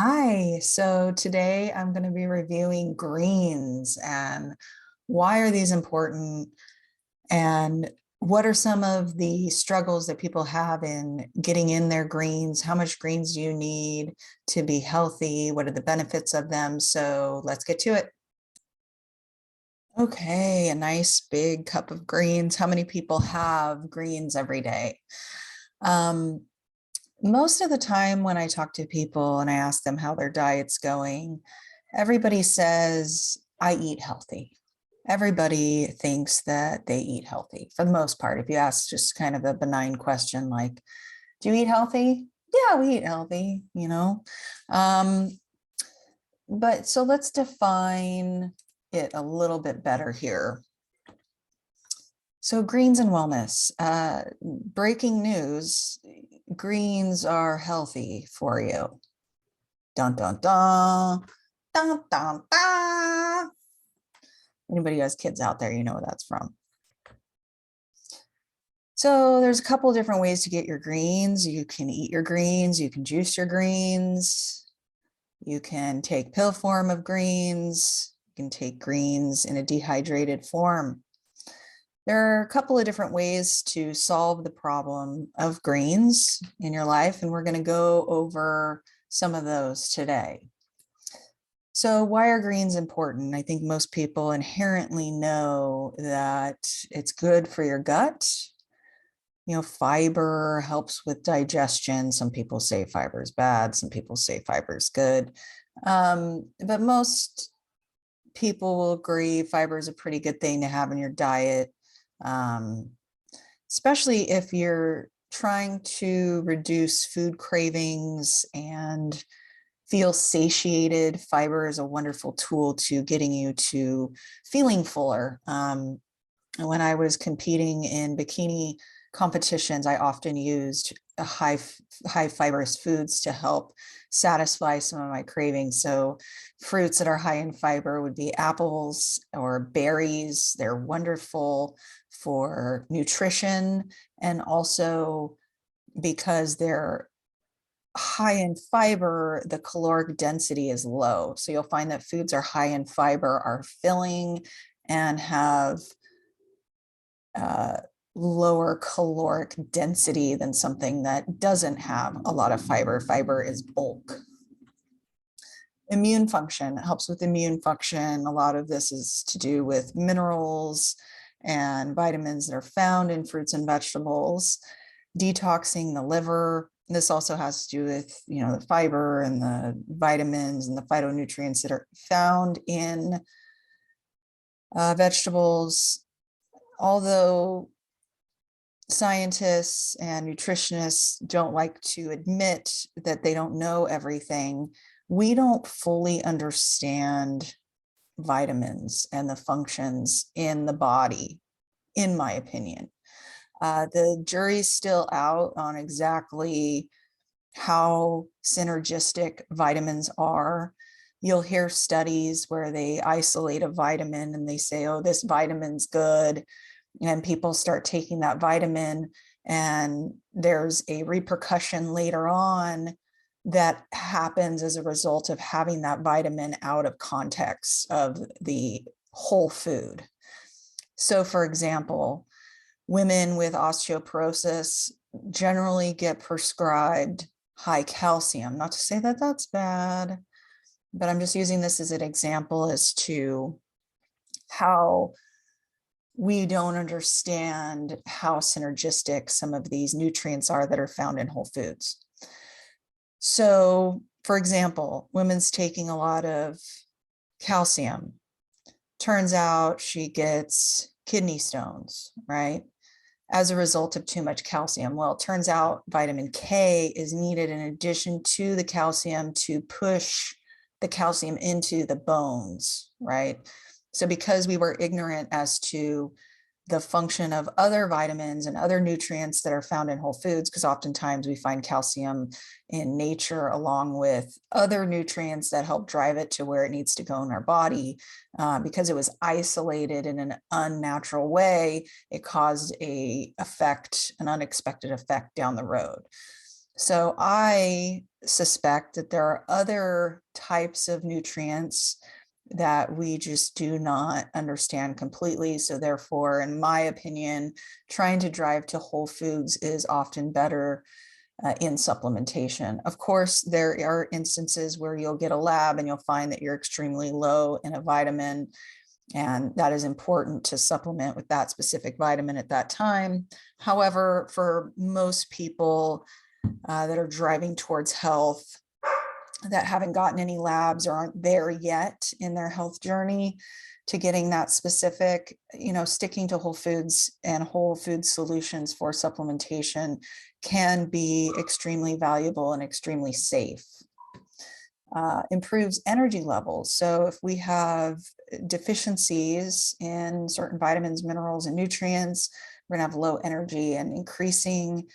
Hi, so today I'm going to be reviewing greens and why are these important and what are some of the struggles that people have in getting in their greens? How much greens do you need to be healthy? What are the benefits of them? So let's get to it. Okay, a nice big cup of greens. How many people have greens every day? Um, Most of the time when I talk to people and I ask them how their diet's going, everybody says, I eat healthy. Everybody thinks that they eat healthy for the most part. If you ask just kind of a benign question like, do you eat healthy? Yeah, we eat healthy, you know. Um, but so let's define it a little bit better here. So greens and wellness. Breaking news, greens are healthy for you. Dun, dun, dun, dun, dun, dun. Anybody who has kids out there, you know where that's from. So there's a couple of different ways to get your greens. You can eat your greens, you can juice your greens, you can take pill form of greens, you can take greens in a dehydrated form. There are a couple of different ways to solve the problem of greens in your life, and we're going to go over some of those today. So why are greens important? I think most people inherently know that it's good for your gut. You know, fiber helps with digestion. Some people say fiber is bad. Some people say fiber is good. But most people will agree fiber is a pretty good thing to have in your diet, um, especially if you're trying to reduce food cravings and feel satiated. Fiber is a wonderful tool to getting you to feeling fuller. When I was competing in bikini competitions, I often used high fibrous foods to help satisfy some of my cravings. So fruits that are high in fiber would be apples or berries. They're wonderful for nutrition, and also because they're high in fiber, the caloric density is low. So you'll find that foods are high in fiber are filling and have uh, lower caloric density than something that doesn't have a lot of fiber. Fiber is bulk. Immune function, it helps with immune function. A lot of this is to do with minerals and vitamins that are found in fruits and vegetables, detoxing the liver. This also has to do with, you know, the fiber and the vitamins and the phytonutrients that are found in vegetables. Although scientists and nutritionists don't like to admit that they don't know everything, we don't fully understand vitamins and the functions in the body, in my opinion. The jury's still out on exactly how synergistic vitamins are. You'll hear studies where they isolate a vitamin and they say, oh, this vitamin's good. And people start taking that vitamin, and there's a repercussion later on that happens as a result of having that vitamin out of context of the whole food. So, for example, women with osteoporosis generally get prescribed high calcium. Not to say that that's bad, but I'm just using this as an example as to how we don't understand how synergistic some of these nutrients are that are found in whole foods. So, for example, women's taking a lot of calcium. Turns out she gets kidney stones, right? As a result of too much calcium. Well, it turns out vitamin K is needed in addition to the calcium to push the calcium into the bones, right? So because we were ignorant as to the function of other vitamins and other nutrients that are found in whole foods, because oftentimes we find calcium in nature along with other nutrients that help drive it to where it needs to go in our body. Because it was isolated in an unnatural way, it caused an unexpected effect down the road. So I suspect that there are other types of nutrients that we just do not understand completely. So therefore, in my opinion, trying to drive to whole foods is often better in supplementation. Of course, there are instances where you'll get a lab and you'll find that you're extremely low in a vitamin, and that is important to supplement with that specific vitamin at that time. However, for most people that are driving towards health, that haven't gotten any labs or aren't there yet in their health journey to getting that specific, sticking to whole foods and whole food solutions for supplementation can be extremely valuable and extremely safe. Improves energy levels. So if we have deficiencies in certain vitamins, minerals, and nutrients, we're going to have low energy, and increasing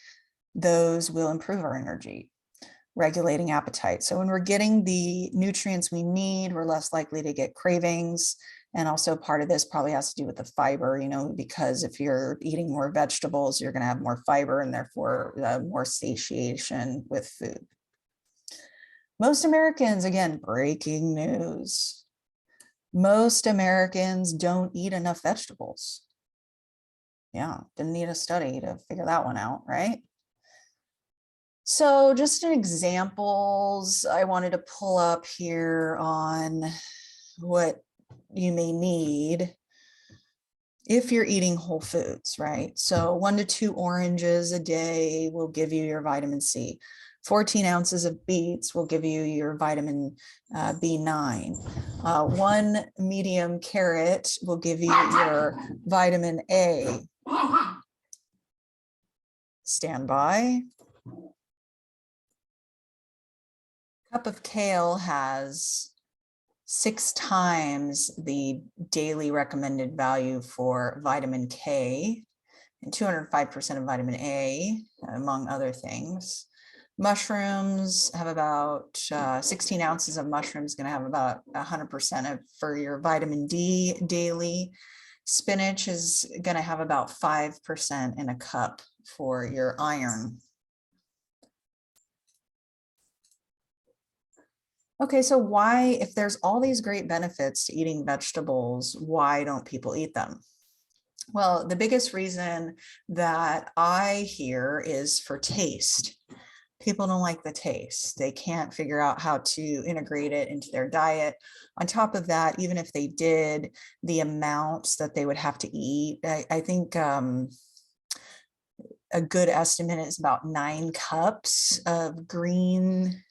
those will improve our energy. Regulating appetite. So when we're getting the nutrients we need, we're less likely to get cravings. And also part of this probably has to do with the fiber, because if you're eating more vegetables, you're going to have more fiber and therefore more satiation with food. Most Americans, again, breaking news, most Americans don't eat enough vegetables. Yeah, didn't need a study to figure that one out, right? So just examples I wanted to pull up here on what you may need if you're eating whole foods, right? So 1 to 2 oranges a day will give you your vitamin C. 14 ounces of beets will give you your vitamin B9. 1 medium carrot will give you your vitamin A. Stand by. Cup of kale has 6 times the daily recommended value for vitamin K and 205% of vitamin A, among other things. Mushrooms have about 16 ounces of mushrooms, going to have about 100% for your vitamin D daily. Spinach is going to have about 5% in a cup for your iron. Okay, so why, if there's all these great benefits to eating vegetables, why don't people eat them? Well, the biggest reason that I hear is for taste. People don't like the taste. They can't figure out how to integrate it into their diet. On top of that, even if they did, the amounts that they would have to eat, I think a good estimate is about 9 cups of green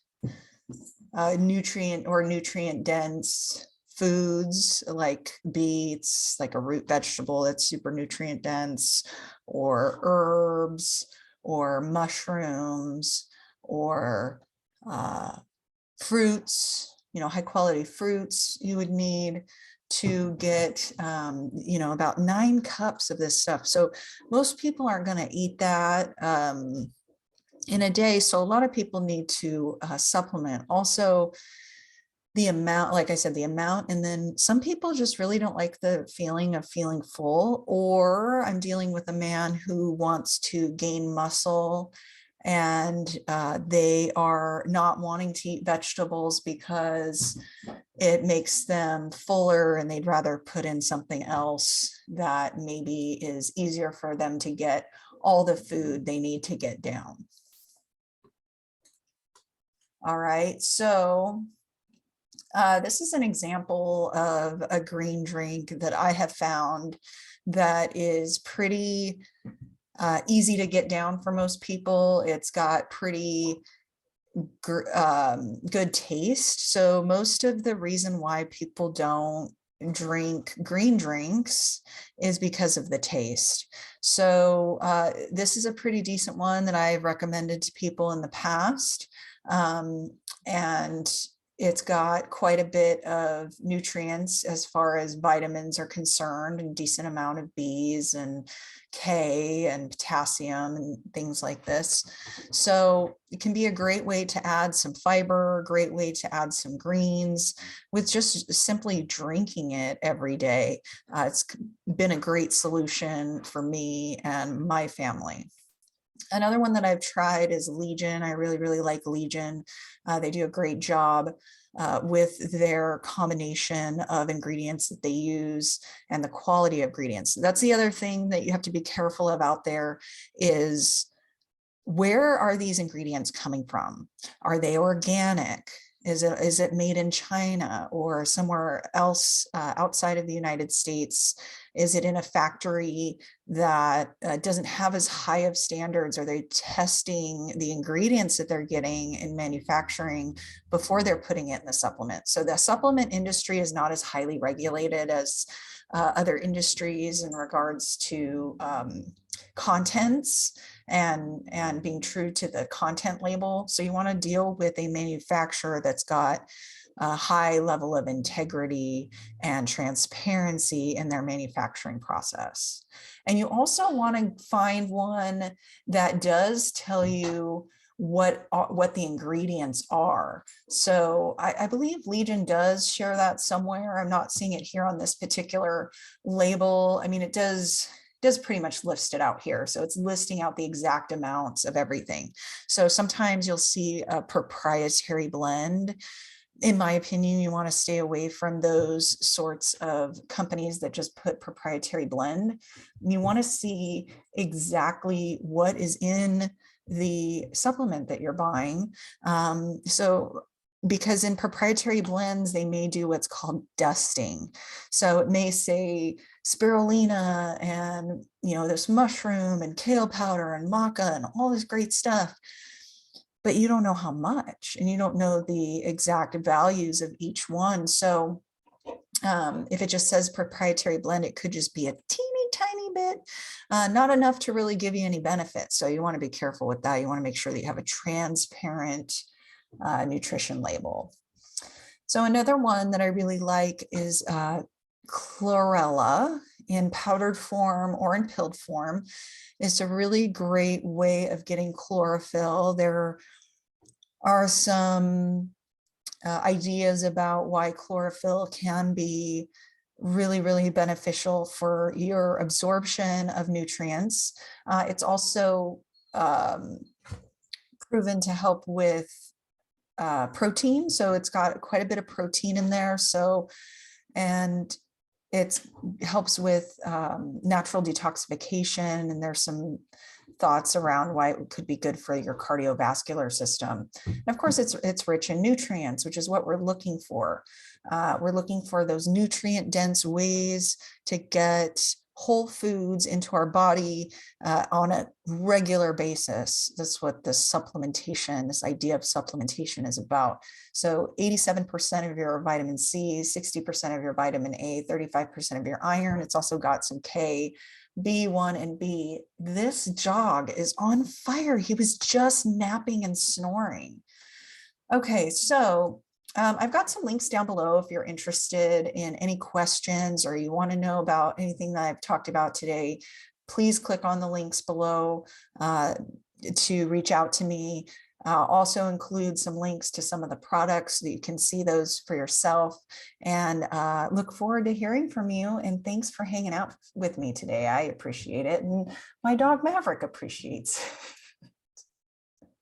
nutrient dense foods like beets, like a root vegetable that's super nutrient dense, or herbs, or mushrooms, or fruits, high quality fruits you would need to get, about 9 cups of this stuff. So most people aren't going to eat that in a day. So a lot of people need to supplement. Also, the amount, like I said, the amount, and then some people just really don't like the feeling of feeling full. Or I'm dealing with a man who wants to gain muscle, and they are not wanting to eat vegetables because it makes them fuller, and they'd rather put in something else that maybe is easier for them to get all the food they need to get down. All right, so this is an example of a green drink that I have found that is pretty easy to get down for most people. It's got pretty good taste. So most of the reason why people don't drink green drinks is because of the taste. So this is a pretty decent one that I've recommended to people in the past. And it's got quite a bit of nutrients as far as vitamins are concerned, and decent amount of B's and K and potassium and things like this. So it can be a great way to add some fiber, great way to add some greens with just simply drinking it every day. It's been a great solution for me and my family. Another one that I've tried is Legion. I really, really like Legion. They do a great job with their combination of ingredients that they use and the quality of ingredients. That's the other thing that you have to be careful of out there is where are these ingredients coming from? Are they organic? Is it made in China or somewhere else outside of the United States? Is it in a factory that doesn't have as high of standards? Are they testing the ingredients that they're getting in manufacturing before they're putting it in the supplement? So the supplement industry is not as highly regulated as other industries in regards to contents and being true to the content label. So you want to deal with a manufacturer that's got a high level of integrity and transparency in their manufacturing process. And you also want to find one that does tell you what the ingredients are. So I believe Legion does share that somewhere. I'm not seeing it here on this particular label. I mean, it does pretty much list it out here. So it's listing out the exact amounts of everything. So sometimes you'll see a proprietary blend. In my opinion, you want to stay away from those sorts of companies that just put proprietary blend. You want to see exactly what is in the supplement that you're buying. Because in proprietary blends, they may do what's called dusting. So it may say spirulina and, this mushroom and kale powder and maca and all this great stuff, but you don't know how much and you don't know the exact values of each one. So if it just says proprietary blend, it could just be a teeny tiny bit, not enough to really give you any benefit. So you want to be careful with that. You want to make sure that you have a transparent nutrition label. So another one that I really like is Chlorella in powdered form or in pilled form. It's a really great way of getting chlorophyll. There are some ideas about why chlorophyll can be really, really beneficial for your absorption of nutrients. It's also proven to help with protein. So it's got quite a bit of protein in there. So, and it helps with natural detoxification. And there's some thoughts around why it could be good for your cardiovascular system. And of course, it's rich in nutrients, which is what we're looking for. We're looking for those nutrient dense ways to get whole foods into our body on a regular basis. That's what this idea of supplementation is about. So 87% of your vitamin C, 60% of your vitamin A, 35% of your iron. It's also got some K, B1 and B. This jog is on fire. He was just napping and snoring. Okay, so I've got some links down below if you're interested in any questions or you want to know about anything that I've talked about today. Please click on the links below to reach out to me. Also include some links to some of the products so that you can see those for yourself, and look forward to hearing from you. And thanks for hanging out with me today. I appreciate it. And my dog Maverick appreciates